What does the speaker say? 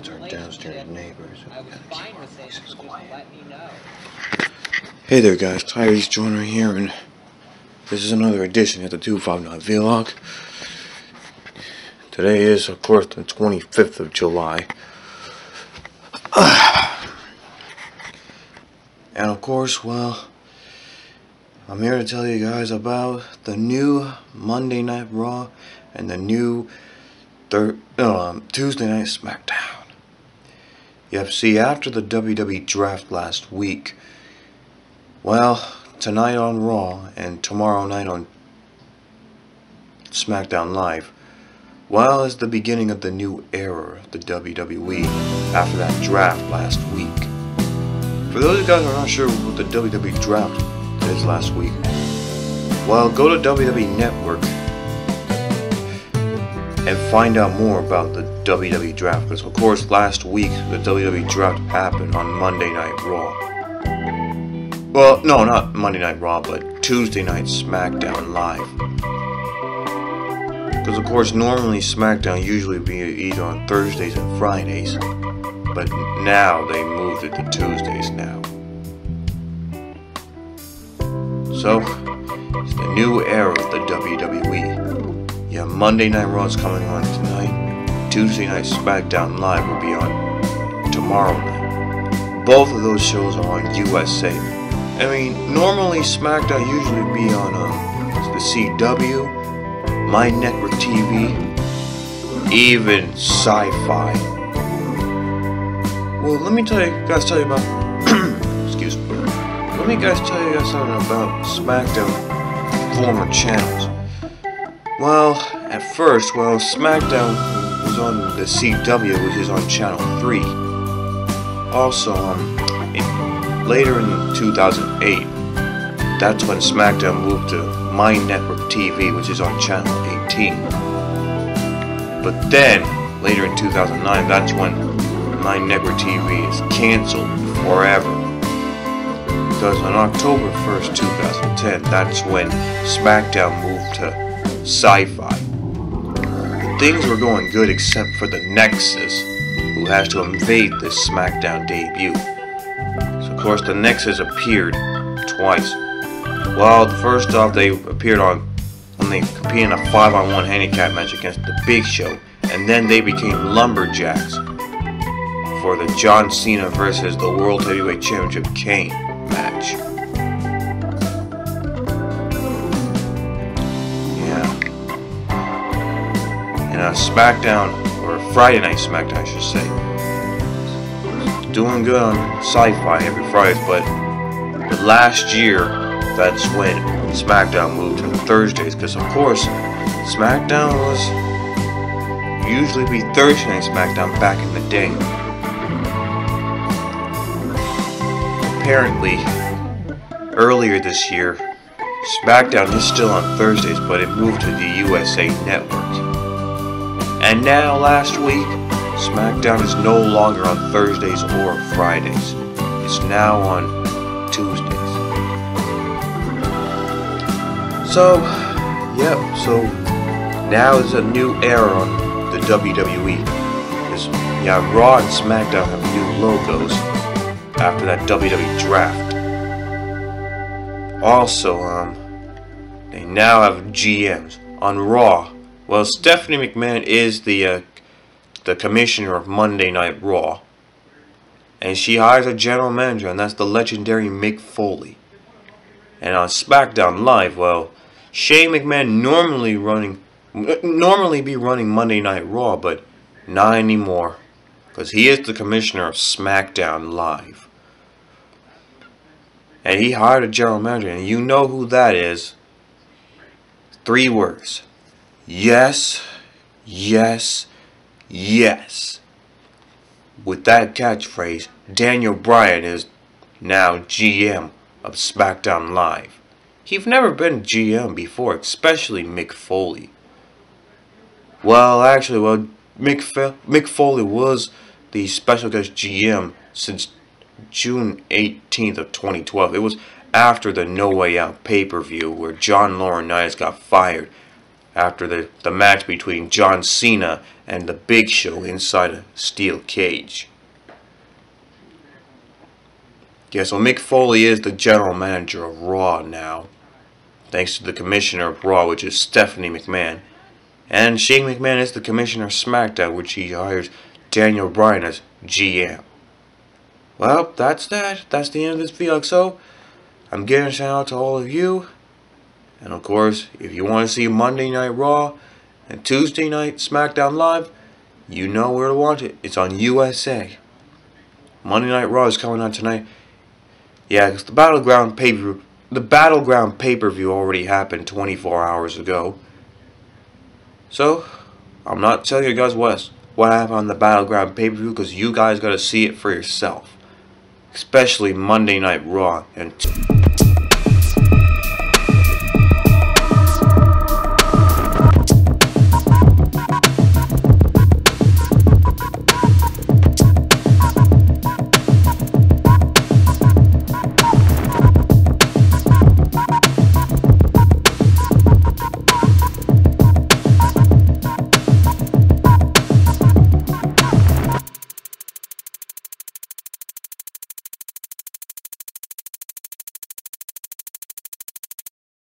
That's our downstairs neighbors. I was fine with it, just let me know. Hey there guys, Tyrese Joyner here, and this is another edition of the 259 Vlog. Today is, of course, the 25th of July. And of course, well, I'm here to tell you guys about the new Monday Night Raw and the new Tuesday Night Smackdown. Yep, see, after the WWE DRAFT last week, well, tonight on Raw and tomorrow night on SmackDown Live, well, is the beginning of the new era of the WWE after that draft last week. For those of you guys who are not sure what the WWE DRAFT is last week, well, go to WWE Network and find out more about the WWE DRAFT, because of course last week the WWE DRAFT happened on Monday Night Raw. Well, no, not Monday Night Raw, but Tuesday Night Smackdown Live. Because of course normally Smackdown usually be either on Thursdays and Fridays, but now they moved it to Tuesdays now. So, it's the new era of the WWE. Yeah, Monday Night Raw is coming on tonight. Tuesday Night Smackdown Live will be on tomorrow night. Both of those shows are on USA. I mean, normally SmackDown usually be on the CW, My Network TV, even Sci-Fi. Well, let me tell you about excuse me. Let me tell you guys something about SmackDown former channels. Well, at first, SmackDown was on the CW, which is on Channel 3. Also, later in 2008, that's when SmackDown moved to My Network TV, which is on Channel 18. But then, later in 2009, that's when My Network TV is cancelled forever. Because on October 1st, 2010, that's when SmackDown moved to Sci-Fi. Things were going good except for the Nexus, who has to invade this SmackDown debut. So of course the Nexus appeared twice. Well, first off, they appeared when they competed in a 5-on-1 handicap match against the Big Show, and then they became Lumberjacks for the John Cena versus the World Heavyweight Championship Kane match. And SmackDown, or Friday Night Smackdown I should say, doing good on Sci-Fi every Friday, but last year, that's when SmackDown moved to the Thursdays, because of course, SmackDown was usually be Thursday Night Smackdown back in the day. Apparently, earlier this year, SmackDown is still on Thursdays, but it moved to the USA Network. And now, last week, SmackDown is no longer on Thursdays or Fridays. It's now on Tuesdays. So, yep, so now is a new era on the WWE. Because, yeah, Raw and SmackDown have new logos after that WWE DRAFT. Also, they now have GMs. On Raw, well, Stephanie McMahon is the commissioner of Monday Night Raw, and she hires a general manager, and that's the legendary Mick Foley. And on SmackDown Live, well, Shane McMahon normally be running Monday Night Raw, but not anymore, because he is the commissioner of SmackDown Live, and he hired a general manager, and you know who that is. 3 words. Yes, yes, yes. With that catchphrase, Daniel Bryan is now GM of SmackDown Live. He's never been GM before, especially Mick Foley. Well, actually, Mick Foley was the special guest GM since June 18th of 2012. It was after the No Way Out pay-per-view where John Laurinaitis got fired after the match between John Cena and the Big Show inside a steel cage. Yeah, so Mick Foley is the general manager of Raw now, thanks to the commissioner of Raw, which is Stephanie McMahon. And Shane McMahon is the commissioner of SmackDown, which he hires Daniel Bryan as GM. Well, that's that. That's the end of this video. So, I'm giving a shout out to all of you. And of course, if you want to see Monday Night Raw and Tuesday Night SmackDown Live, you know where to watch it. It's on USA. Monday Night Raw is coming on tonight. Yeah, because the Battleground pay-per-view already happened 24 hours ago. So, I'm not telling you guys what happened on the Battleground pay-per-view, because you guys got to see it for yourself. Especially Monday Night Raw and